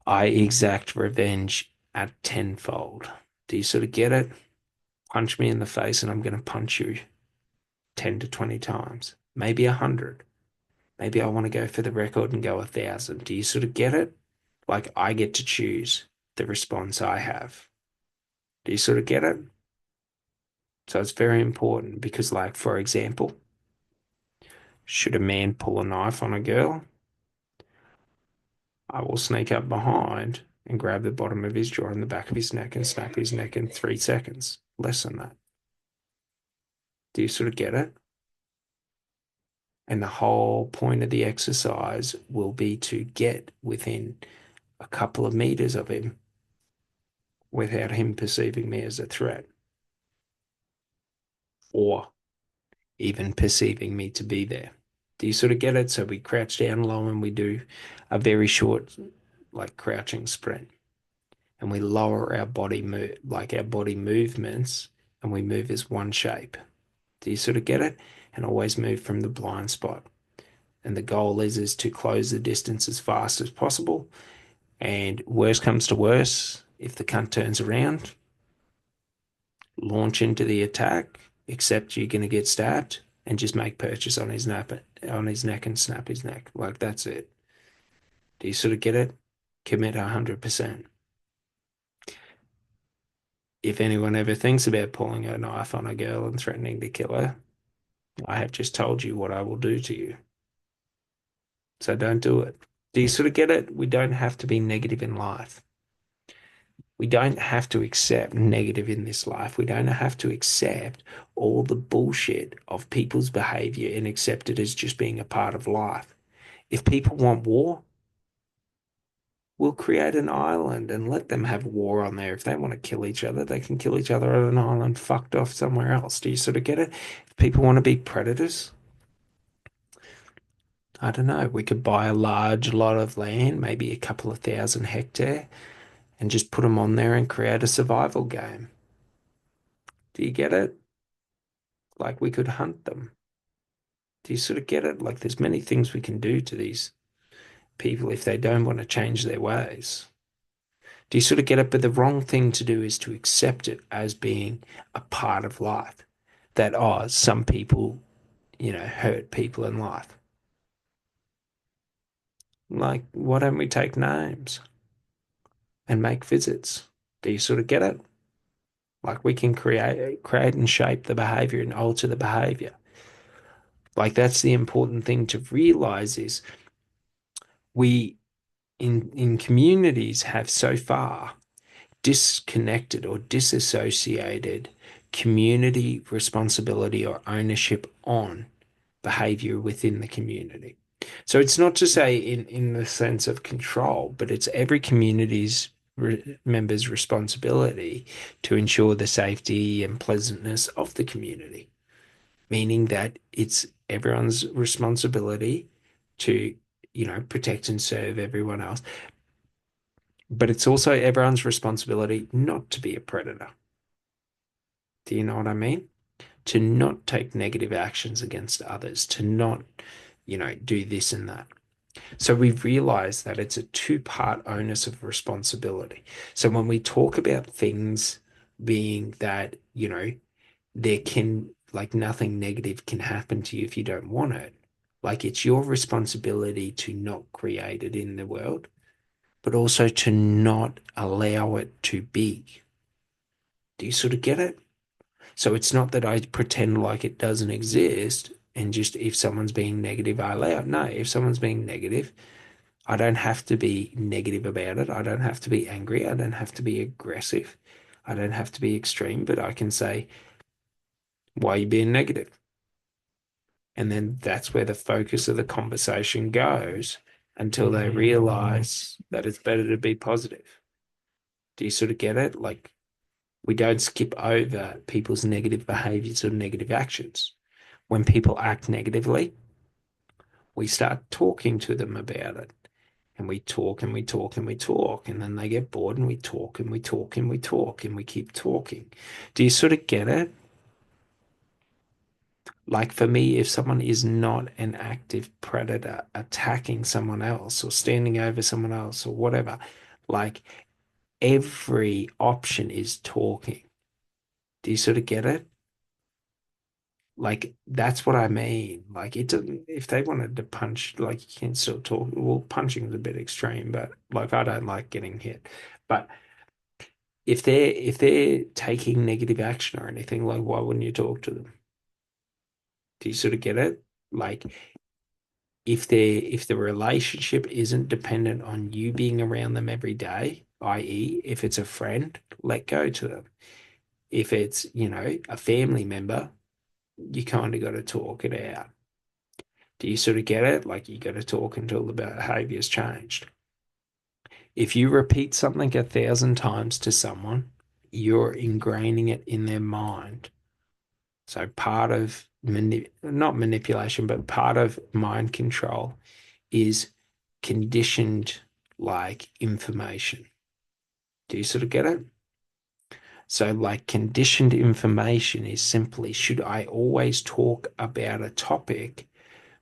I exact revenge at tenfold. Do you sort of get it? Punch me in the face and I'm going to punch you 10 to 20 times, maybe 100. Maybe I want to go for the record and go 1,000. Do you sort of get it? Like I get to choose the response I have. Do you sort of get it? So it's very important because, like, for example, should a man pull a knife on a girl, I will sneak up behind and grab the bottom of his jaw and the back of his neck and snap his neck in 3 seconds. Less than that. Do you sort of get it? And the whole point of the exercise will be to get within a couple of meters of him without him perceiving me as a threat or even perceiving me to be there. Do you sort of get it? So we crouch down low and we do a very short, like crouching sprint, and we lower our body move, like our body movements, and we move as one shape. Do you sort of get it? And always move from the blind spot. And the goal is to close the distance as fast as possible. And worst comes to worst, if the cunt turns around, launch into the attack, except you're going to get stabbed, and just make purchase on his neck and snap his neck. Like that's it. Do you sort of get it? Commit 100%. If anyone ever thinks about pulling a knife on a girl and threatening to kill her, I have just told you what I will do to you. So don't do it. Do you sort of get it? We don't have to be negative in life. We don't have to accept negative in this life. We don't have to accept all the bullshit of people's behavior and accept it as just being a part of life. If people want war, we'll create an island and let them have war on there. If they want to kill each other, they can kill each other on an island fucked off somewhere else. Do you sort of get it? If people want to be predators, I don't know. We could buy a large lot of land, maybe a couple of thousand hectare, and just put them on there and create a survival game. Do you get it? Like we could hunt them. Do you sort of get it? Like there's many things we can do to these people if they don't want to change their ways. Do you sort of get it? But the wrong thing to do is to accept it as being a part of life. That, oh, some people, hurt people in life. Like, why don't we take names and make visits? Do you sort of get it? Like we can create and shape the behavior and alter the behavior. Like that's the important thing to realize is we in communities have so far disconnected or disassociated community responsibility or ownership on behavior within the community. So it's not to say in the sense of control, but it's every community's members' responsibility to ensure the safety and pleasantness of the community, meaning that it's everyone's responsibility to, protect and serve everyone else. But it's also everyone's responsibility not to be a predator. Do you know what I mean? To not take negative actions against others, to not, do this and that. So we've realized that it's a two-part onus of responsibility. So when we talk about things being that, there can, like, nothing negative can happen to you if you don't want it, like, it's your responsibility to not create it in the world, but also to not allow it to be. Do you sort of get it? So it's not that I pretend like it doesn't exist and just if someone's being negative, I allow it. No, if someone's being negative, I don't have to be negative about it. I don't have to be angry. I don't have to be aggressive. I don't have to be extreme, but I can say, why are you being negative? And then that's where the focus of the conversation goes until they realize that it's better to be positive. Do you sort of get it? Like, we don't skip over people's negative behaviors or negative actions. When people act negatively, we start talking to them about it. And we talk and we talk and we talk. And then they get bored and we talk and we talk and we talk and we keep talking. Do you sort of get it? Like for me, if someone is not an active predator attacking someone else or standing over someone else or whatever, like every option is talking. Do you sort of get it? Like that's what I mean. Like it doesn't, if they wanted to punch, like you can still talk. Well, punching is a bit extreme, but like I don't like getting hit. But if they're taking negative action or anything, like why wouldn't you talk to them? Do you sort of get it? Like if the relationship isn't dependent on you being around them every day, i.e., if it's a friend, let go to them. If it's, a family member, you kind of got to talk it out. Do you sort of get it? Like you got to talk until the behavior's changed. If you repeat something 1,000 times to someone, you're ingraining it in their mind. So part of not manipulation, but part of mind control is conditioned like information. Do you sort of get it? So like conditioned information is simply, should I always talk about a topic?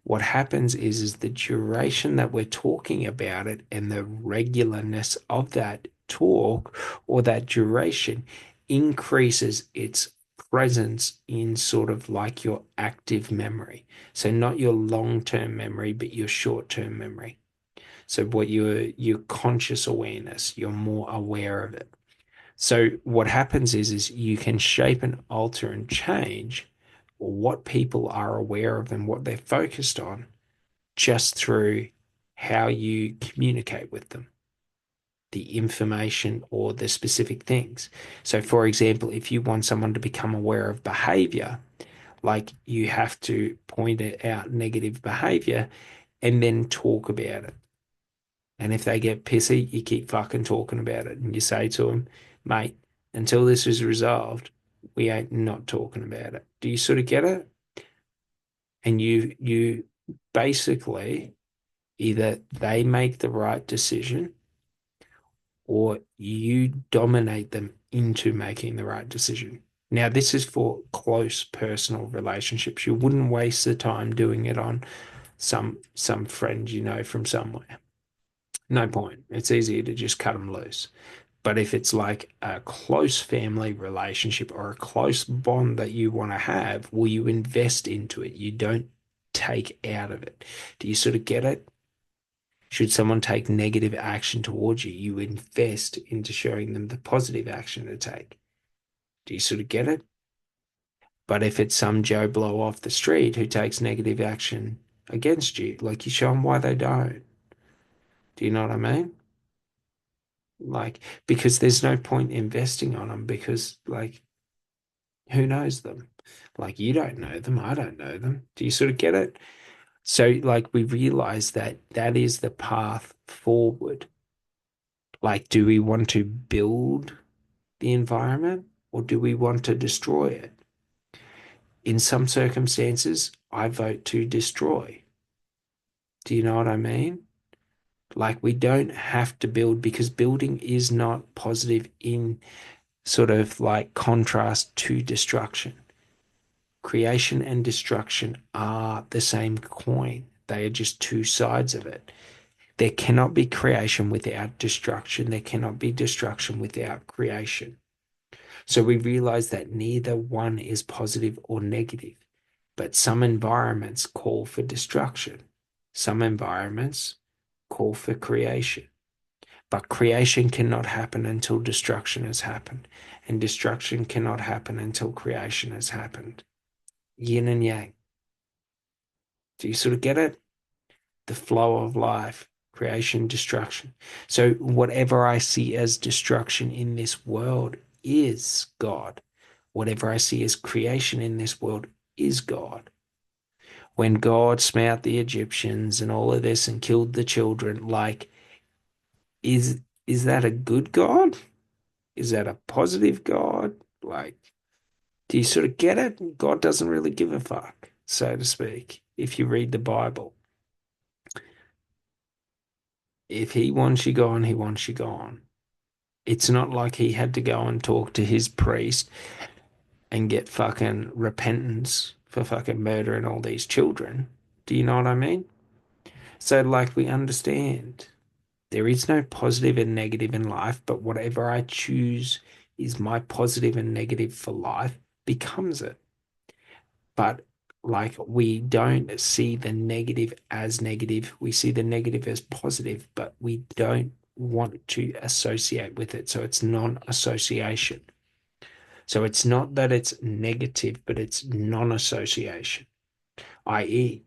What happens is the duration that we're talking about it and the regularness of that talk or that duration increases its presence in sort of like your active memory. So not your long-term memory, but your short-term memory. So what your conscious awareness, you're more aware of it. So what happens is you can shape and alter and change what people are aware of and what they're focused on just through how you communicate with them, the information or the specific things. So, for example, if you want someone to become aware of behavior, like you have to point out negative behavior and then talk about it. And if they get pissy, you keep fucking talking about it and you say to them, mate, until this is resolved, we ain't not talking about it. Do you sort of get it? And you basically either they make the right decision or you dominate them into making the right decision. Now, this is for close personal relationships. You wouldn't waste the time doing it on some friend you know from somewhere. No point. It's easier to just cut them loose. But if it's like a close family relationship or a close bond that you want to have, will you invest into it? You don't take out of it. Do you sort of get it? Should someone take negative action towards you, you invest into showing them the positive action to take. Do you sort of get it? But if it's some Joe Blow off the street who takes negative action against you, like you show them why they don't. Do you know what I mean? Like, because there's no point investing on them because, like, who knows them? Like, you don't know them. I don't know them. Do you sort of get it? So, like, we realize that that is the path forward. Like, do we want to build the environment or do we want to destroy it? In some circumstances, I vote to destroy. Do you know what I mean? Like, we don't have to build because building is not positive in sort of like contrast to destruction. Creation and destruction are the same coin, they are just two sides of it. There cannot be creation without destruction, there cannot be destruction without creation. So we realize that neither one is positive or negative, but some environments call for destruction. Some environments call for creation. But creation cannot happen until destruction has happened, and destruction cannot happen until creation has happened. Yin and yang. Do you sort of get it? The flow of life, creation, destruction. So, whatever I see as destruction in this world is God. Whatever I see as creation in this world is God. When God smote the Egyptians and all of this and killed the children, like, is is that a good God? Is that a positive God? Like, do you sort of get it? God doesn't really give a fuck, so to speak, if you read the Bible. If he wants you gone, he wants you gone. It's not like he had to go and talk to his priest and get fucking repentance for fucking murdering all these children. Do you know what I mean? So, like, we understand there is no positive and negative in life, but whatever I choose is my positive and negative for life becomes it. But like we don't see the negative as negative. We see the negative as positive, but we don't want to associate with it. So it's non-association. So it's not that it's negative, but it's non-association, i.e.,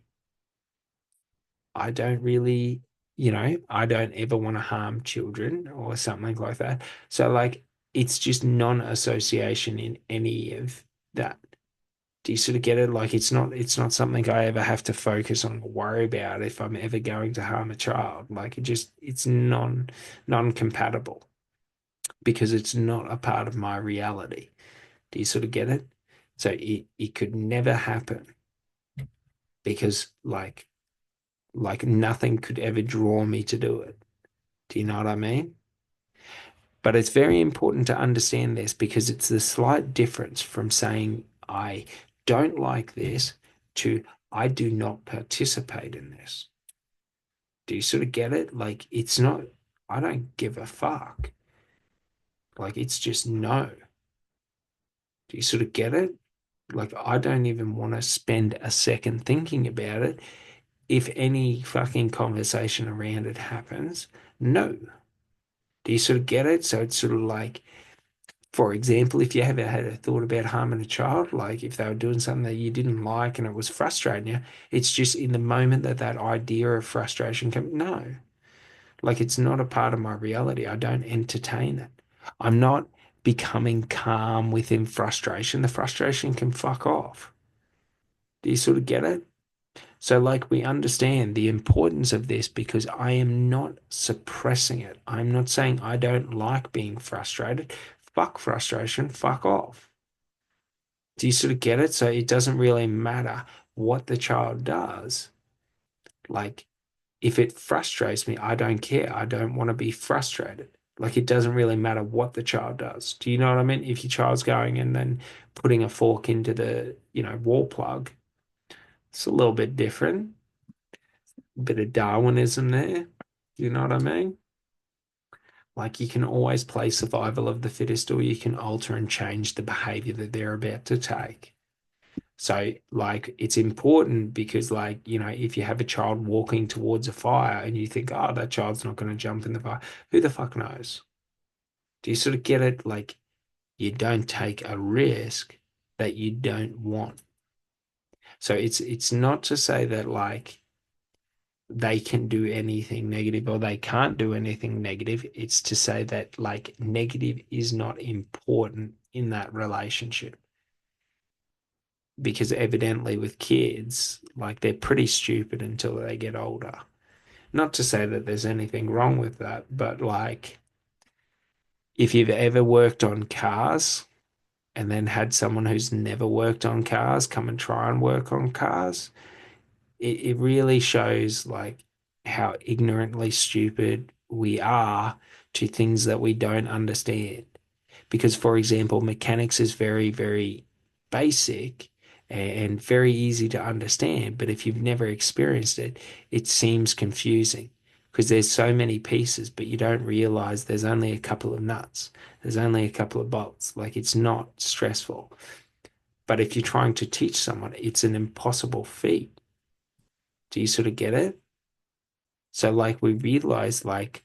I don't really, I don't ever want to harm children or something like that. So like it's just non-association in any of that. Do you sort of get it? Like it's not something I ever have to focus on or worry about if I'm ever going to harm a child. Like it's non-compatible because it's not a part of my reality. Do you sort of get it? So it could never happen because like nothing could ever draw me to do it. Do you know what I mean? But it's very important to understand this because it's the slight difference from saying I don't like this to I do not participate in this. Do you sort of get it? Like it's not, I don't give a fuck. Like it's just no. Do you sort of get it? Like I don't even want to spend a second thinking about it. if any fucking conversation around it happens, no. Do you sort of get it? So it's sort of like, for example, if you ever had a thought about harming a child, like if they were doing something that you didn't like and it was frustrating you, it's just in the moment that that idea of frustration comes. No, like it's not a part of my reality. I don't entertain it. I'm not becoming calm within frustration. The frustration can fuck off. Do you sort of get it? So, like, we understand the importance of this because I am not suppressing it. I'm not saying I don't like being frustrated. Fuck frustration, fuck off. Do you sort of get it? So, it doesn't really matter what the child does. Like, if it frustrates me, I don't care. I don't want to be frustrated. Like, it doesn't really matter what the child does. Do you know what I mean? If your child's going and then putting a fork into the, wall plug, it's a little bit different. Bit of Darwinism there. You know what I mean? Like you can always play survival of the fittest, or you can alter and change the behavior that they're about to take. So, like, it's important because, like, if you have a child walking towards a fire and you think, oh, that child's not going to jump in the fire, who the fuck knows? Do you sort of get it? Like, you don't take a risk that you don't want. So it's not to say that like they can do anything negative or they can't do anything negative. It's to say that like negative is not important in that relationship because evidently with kids, like they're pretty stupid until they get older. Not to say that there's anything wrong with that, but like if you've ever worked on cars and then had someone who's never worked on cars come and try and work on cars, it really shows like how ignorantly stupid we are to things that we don't understand. Because, for example, mechanics is very, very basic and very easy to understand. But if you've never experienced it, it seems confusing because there's so many pieces, but you don't realize there's only a couple of nuts, there's only a couple of bolts. Like it's not stressful. But if you're trying to teach someone, it's an impossible feat. Do you sort of get it? So like we realize like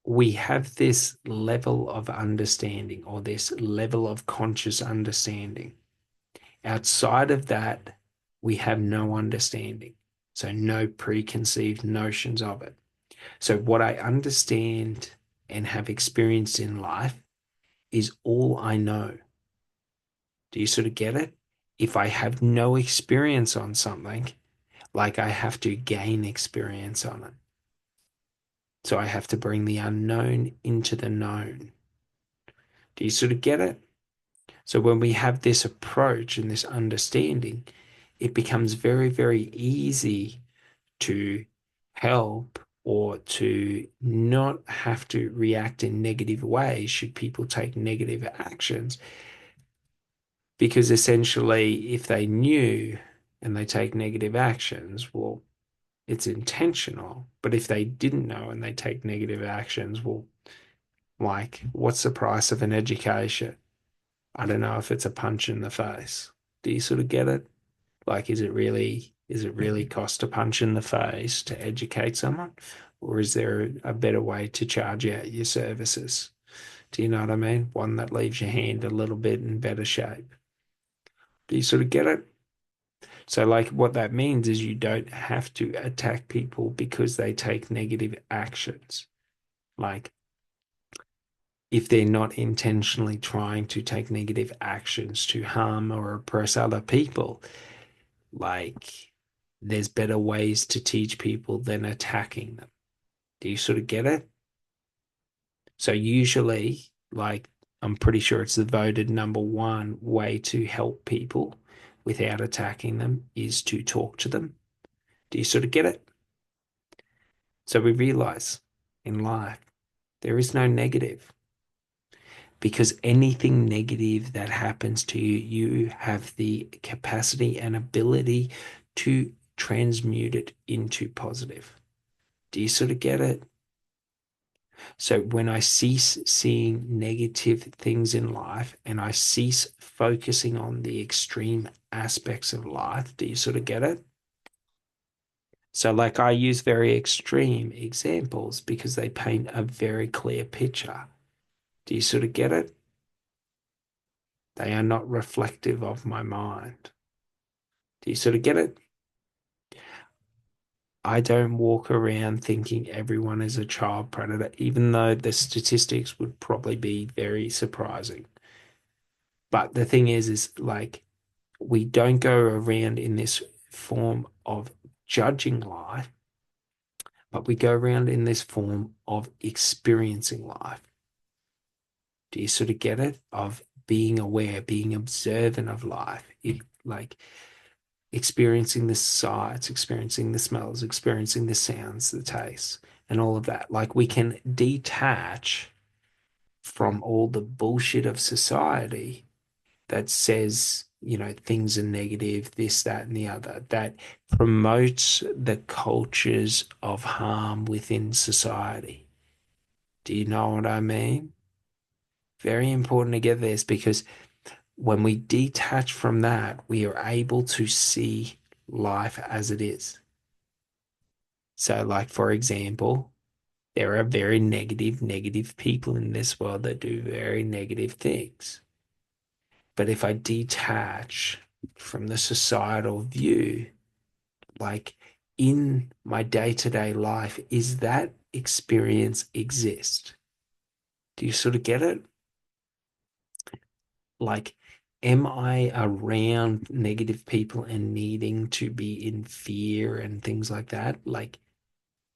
we have this level of understanding or this level of conscious understanding. Outside of that, we have no understanding. So no preconceived notions of it. So what I understand and have experienced in life is all I know. Do you sort of get it? If I have no experience on something, like I have to gain experience on it. So I have to bring the unknown into the known. Do you sort of get it? So when we have this approach and this understanding, it becomes very, very easy to help or to not have to react in negative ways should people take negative actions. Because essentially, if they knew and they take negative actions, well, it's intentional. But if they didn't know and they take negative actions, well, like, what's the price of an education? I don't know if it's a punch in the face. Do you sort of get it? Like, is it really cost a punch in the face to educate someone? Or is there a better way to charge out your services? Do you know what I mean? One that leaves your hand a little bit in better shape. Do you sort of get it? So, like, what that means is you don't have to attack people because they take negative actions. Like, if they're not intentionally trying to take negative actions to harm or oppress other people, like, there's better ways to teach people than attacking them. Do you sort of get it? So, usually, like, I'm pretty sure it's the voted number one way to help people without attacking them is to talk to them. Do you sort of get it? So we realize in life there is no negative because anything negative that happens to you, you have the capacity and ability to transmute it into positive. Do you sort of get it? So when I cease seeing negative things in life and I cease focusing on the extreme aspects of life, do you sort of get it? So, like, I use very extreme examples because they paint a very clear picture. Do you sort of get it? They are not reflective of my mind. Do you sort of get it? I don't walk around thinking everyone is a child predator, even though the statistics would probably be very surprising. But the thing is like, we don't go around in this form of judging life, but we go around in this form of experiencing life. Do you sort of get it? Of being aware, being observant of life, like experiencing the sights, experiencing the smells, experiencing the sounds, the tastes, and all of that. Like we can detach from all the bullshit of society that says, things are negative, this, that, and the other, that promotes the cultures of harm within society. Do you know what I mean? Very important to get this because when we detach from that, we are able to see life as it is. So, like, for example, there are very negative people in this world that do very negative things. But if I detach from the societal view, like in my day-to-day life, is that experience exist? Do you sort of get it? Like, am I around negative people and needing to be in fear and things like that? Like,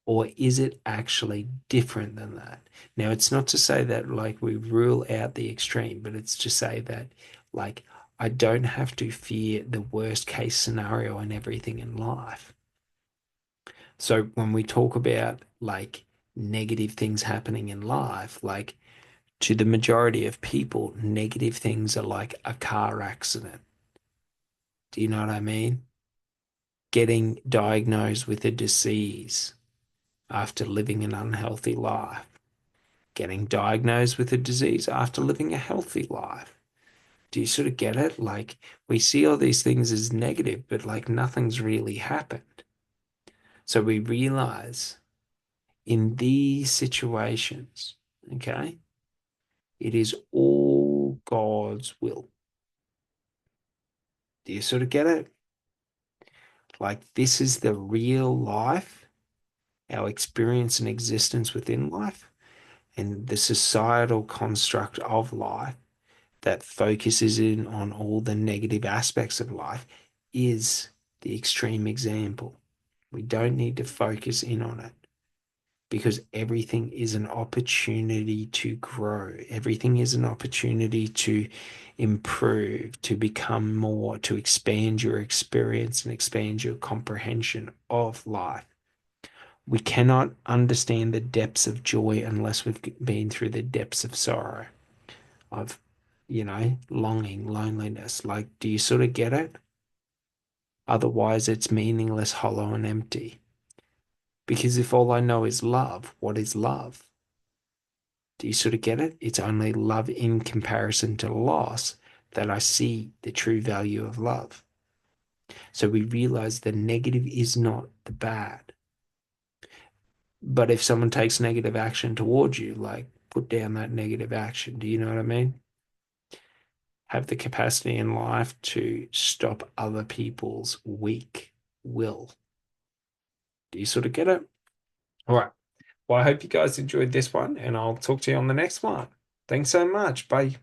or is it actually different than that? Now, it's not to say that like we rule out the extreme, but it's to say that like I don't have to fear the worst case scenario and everything in life. So when we talk about like negative things happening in life, like to the majority of people, negative things are like a car accident. Do you know what I mean? Getting diagnosed with a disease after living an unhealthy life, getting diagnosed with a disease after living a healthy life. Do you sort of get it? Like, we see all these things as negative, but like nothing's really happened. So we realize in these situations, okay, it is all God's will. Do you sort of get it? Like, this is the real life, our experience and existence within life, and the societal construct of life that focuses in on all the negative aspects of life is the extreme example. We don't need to focus in on it because everything is an opportunity to grow. Everything is an opportunity to improve, to become more, to expand your experience and expand your comprehension of life. We cannot understand the depths of joy unless we've been through the depths of sorrow, of, longing, loneliness. Like, do you sort of get it? Otherwise, it's meaningless, hollow, and empty. Because if all I know is love, what is love? Do you sort of get it? It's only love in comparison to loss that I see the true value of love. So we realize the negative is not the bad. But if someone takes negative action towards you, like put down that negative action. Do you know what I mean? Have the capacity in life to stop other people's weak will. Do you sort of get it? All right. Well, I hope you guys enjoyed this one, and I'll talk to you on the next one. Thanks so much. Bye.